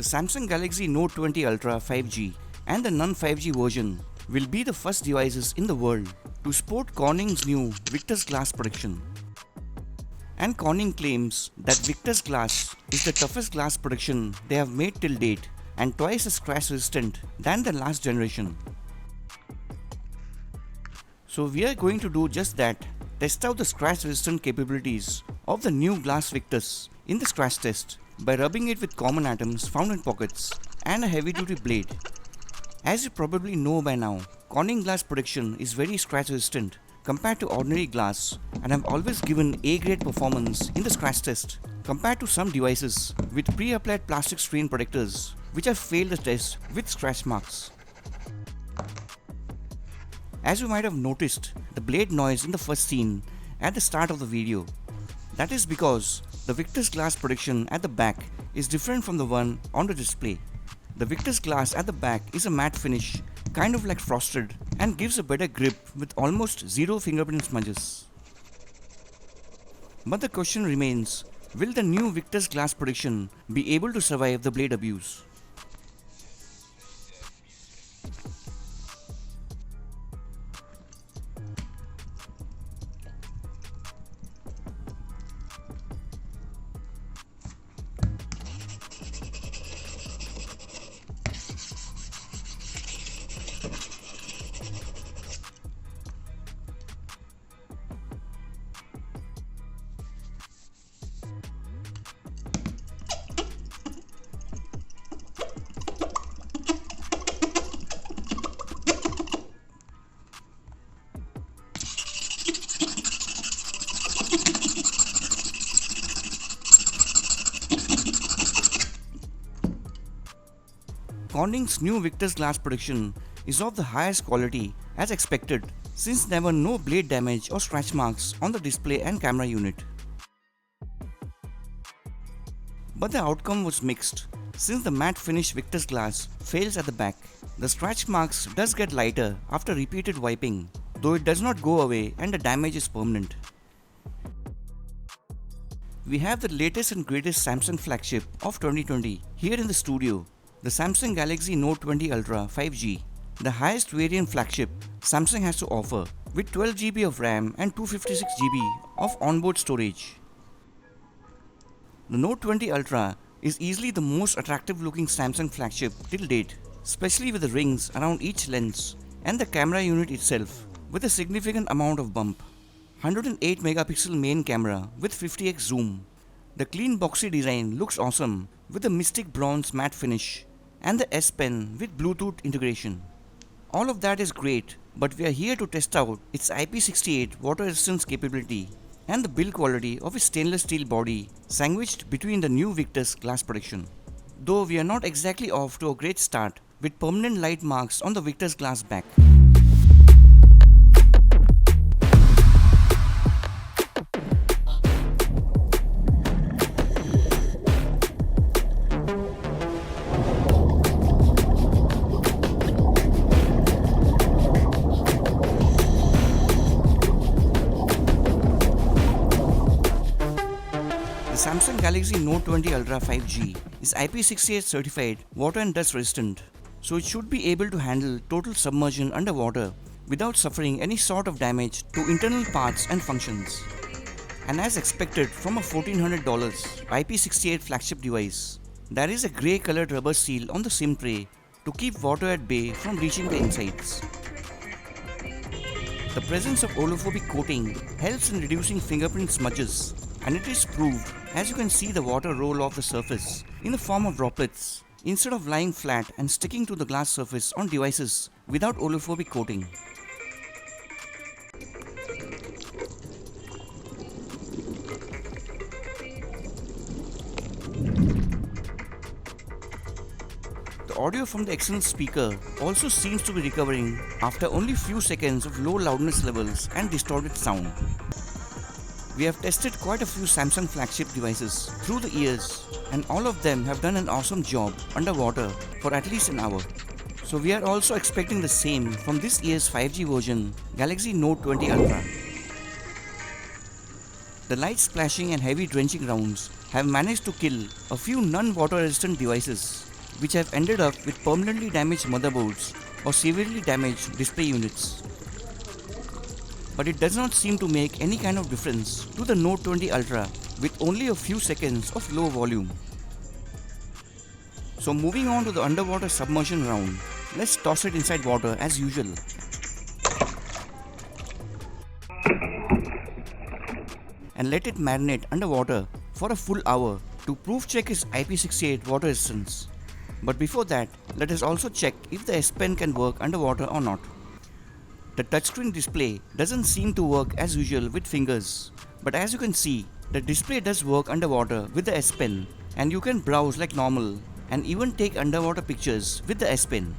The Samsung Galaxy Note 20 Ultra 5G and the non-5G version will be the first devices in the world to sport Corning's new Victus glass protection. And Corning claims that Victus glass is the toughest glass protection they have made till date and twice as scratch resistant than the last generation. So we are going to do just that, test out the scratch resistant capabilities of the new Glass Victus in the scratch test by rubbing it with common atoms found in pockets and a heavy duty blade. As you probably know by now, Corning glass protection is very scratch resistant compared to ordinary glass and have always given A-grade performance in the scratch test compared to some devices with pre-applied plastic screen protectors which have failed the test with scratch marks. As you might have noticed the blade noise in the first scene at the start of the video. That is because the Victus glass protection at the back is different from the one on the display. The Victus glass at the back is a matte finish, kind of like frosted, and gives a better grip with almost zero fingerprint smudges. But the question remains, will the new Victus glass protection be able to survive the blade abuse? Corning's new Victus glass protection is of the highest quality as expected since there were no blade damage or scratch marks on the display and camera unit. But the outcome was mixed since the matte finish Victus glass fails at the back. The scratch marks does get lighter after repeated wiping, though it does not go away and the damage is permanent. We have the latest and greatest Samsung flagship of 2020 here in the studio. The Samsung Galaxy Note 20 Ultra 5G, the highest variant flagship Samsung has to offer with 12GB of RAM and 256GB of onboard storage. The Note 20 Ultra is easily the most attractive looking Samsung flagship till date, especially with the rings around each lens and the camera unit itself with a significant amount of bump. 108 megapixel main camera with 50x zoom. The clean boxy design looks awesome with the mystic bronze matte finish and the S Pen with Bluetooth integration. All of that is great, but we are here to test out its IP68 water resistance capability and the build quality of its stainless steel body sandwiched between the new Victus glass protection. Though we are not exactly off to a great start with permanent light marks on the Victus glass back. The Samsung Galaxy Note 20 Ultra 5G is IP68 certified water and dust resistant, so it should be able to handle total submersion underwater without suffering any sort of damage to internal parts and functions. And as expected from a $1400 IP68 flagship device, there is a grey colored rubber seal on the SIM tray to keep water at bay from reaching the insides. The presence of oleophobic coating helps in reducing fingerprint smudges, and it is proved as you can see the water roll off the surface in the form of droplets instead of lying flat and sticking to the glass surface on devices without oleophobic coating. The audio from the external speaker also seems to be recovering after only few seconds of low loudness levels and distorted sound. We have tested quite a few Samsung flagship devices through the years, and all of them have done an awesome job underwater for at least an hour. So we are also expecting the same from this year's 5G version, Galaxy Note 20 Ultra. The light splashing and heavy drenching rounds have managed to kill a few non-water resistant devices which have ended up with permanently damaged motherboards or severely damaged display units. But it does not seem to make any kind of difference to the Note 20 Ultra with only a few seconds of low volume. So moving on to the underwater submersion round, let's toss it inside water as usual. And let it marinate underwater for a full hour to proof check its IP68 water resistance. But before that, let us also check if the S Pen can work underwater or not. The touchscreen display doesn't seem to work as usual with fingers, but as you can see, the display does work underwater with the S Pen, and you can browse like normal and even take underwater pictures with the S Pen.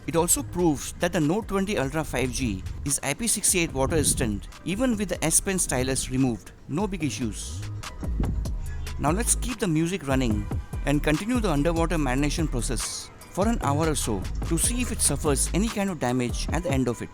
It also proves that the Note 20 Ultra 5G is IP68 water resistant even with the S Pen stylus removed, no big issues. Now let's keep the music running and continue the underwater marination process for an hour or so to see if it suffers any kind of damage at the end of it.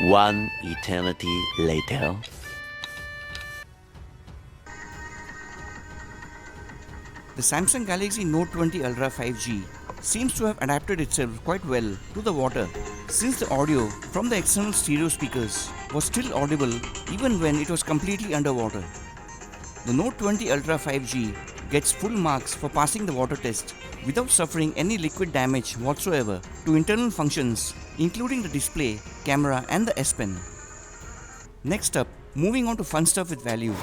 One eternity later. The Samsung Galaxy Note 20 Ultra 5G seems to have adapted itself quite well to the water, since the audio from the external stereo speakers was still audible even when it was completely underwater. The Note 20 Ultra 5G gets full marks for passing the water test without suffering any liquid damage whatsoever to internal functions including the display, camera and the S Pen. Next up, moving on to fun stuff with value.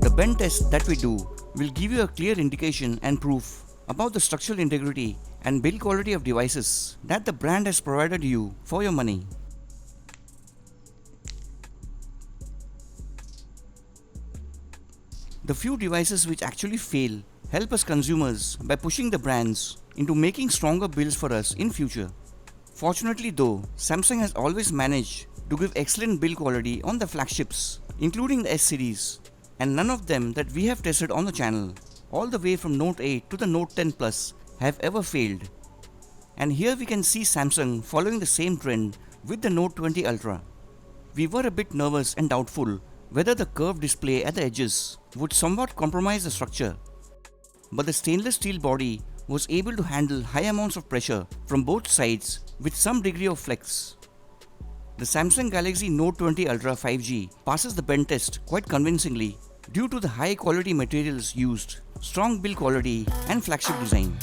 The bend test that we do will give you a clear indication and proof about the structural integrity and build quality of devices that the brand has provided you for your money. The few devices which actually fail help us consumers by pushing the brands into making stronger builds for us in future. Fortunately though, Samsung has always managed to give excellent build quality on the flagships, including the S series, and none of them that we have tested on the channel, all the way from Note 8 to the Note 10 Plus, have ever failed. And here we can see Samsung following the same trend with the Note 20 Ultra. We were a bit nervous and doubtful whether the curved display at the edges would somewhat compromise the structure, but the stainless steel body was able to handle high amounts of pressure from both sides with some degree of flex. The Samsung Galaxy Note 20 Ultra 5G passes the bend test quite convincingly due to the high quality materials used, strong build quality and flagship design.